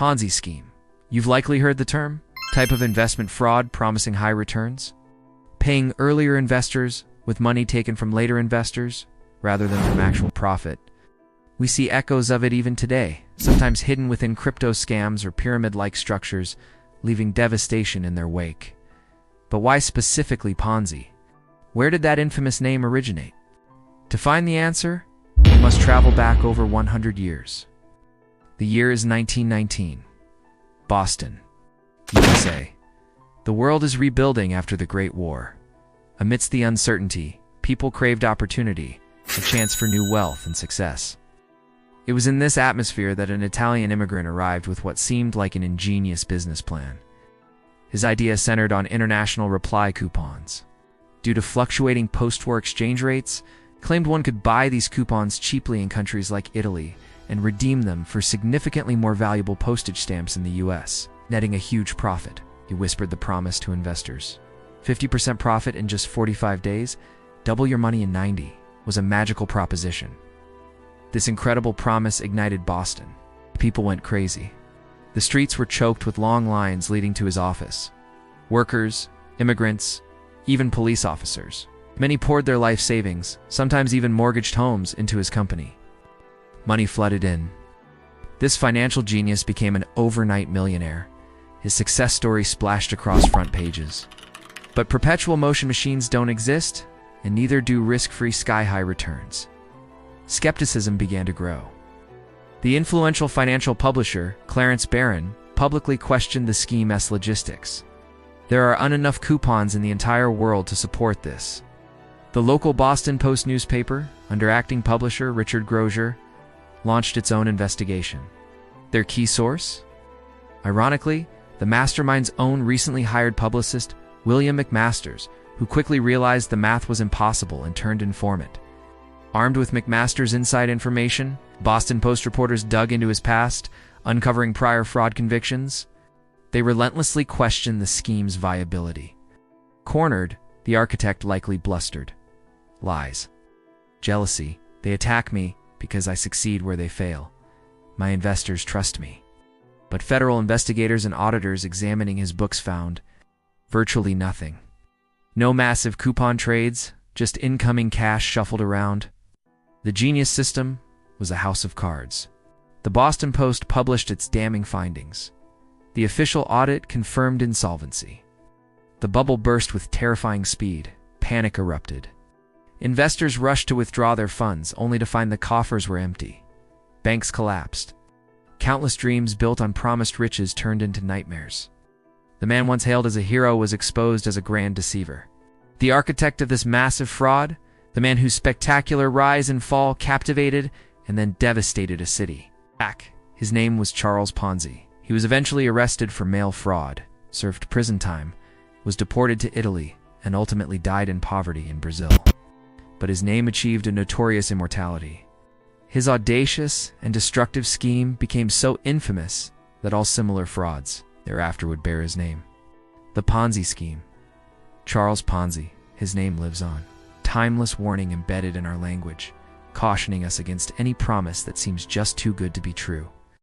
Ponzi scheme. You've likely heard the term. Type of investment fraud promising high returns. Paying earlier investors with money taken from later investors rather than from actual profit. We see echoes of it even today, sometimes hidden within crypto scams or pyramid-like structures, leaving devastation in their wake. But why specifically Ponzi? Where did that infamous name originate? To find the answer, we must travel back over 100 years. The year is 1919. Boston, USA. The world is rebuilding after the Great War. Amidst the uncertainty, people craved opportunity, a chance for new wealth and success. It was in this atmosphere that an Italian immigrant arrived with what seemed like an ingenious business plan. His idea centered on international reply coupons. Due to fluctuating post-war exchange rates, he claimed one could buy these coupons cheaply in countries like Italy and redeem them for significantly more valuable postage stamps in the US, netting a huge profit. He whispered the promise to investors. 50% profit in just 45 days, double your money in 90, was a magical proposition. This incredible promise ignited Boston. People went crazy. The streets were choked with long lines leading to his office. Workers, immigrants, even police officers. Many poured their life savings, sometimes even mortgaged homes, into his company. Money flooded in. This financial genius became an overnight millionaire. His success story splashed across front pages. But perpetual motion machines don't exist, and neither do risk-free sky-high returns. Skepticism began to grow. The influential financial publisher, Clarence Barron, publicly questioned the scheme's logistics. There aren't enough coupons in the entire world to support this. The local Boston Post newspaper, under acting publisher Richard Grosier, launched its own investigation. Their key source? Ironically, the mastermind's own recently hired publicist, William McMasters, who quickly realized the math was impossible and turned informant. Armed with McMaster's inside information, Boston Post reporters dug into his past, uncovering prior fraud convictions. They relentlessly questioned the scheme's viability. Cornered, the architect likely blustered. Lies. Jealousy. They attack me because I succeed where they fail. My investors trust me. But federal investigators and auditors examining his books found virtually nothing. No massive coupon trades, just incoming cash shuffled around. The genius system was a house of cards. The Boston Post published its damning findings. The official audit confirmed insolvency. The bubble burst with terrifying speed. Panic erupted. Investors rushed to withdraw their funds, only to find the coffers were empty. Banks collapsed. Countless dreams built on promised riches turned into nightmares. The man once hailed as a hero was exposed as a grand deceiver. The architect of this massive fraud, the man whose spectacular rise and fall captivated and then devastated a city. His name was Charles Ponzi. He was eventually arrested for mail fraud, served prison time, was deported to Italy, and ultimately died in poverty in Brazil. But his name achieved a notorious immortality. His audacious and destructive scheme became so infamous that all similar frauds thereafter would bear his name. The Ponzi scheme. Charles Ponzi, his name lives on. Timeless warning embedded in our language, cautioning us against any promise that seems just too good to be true.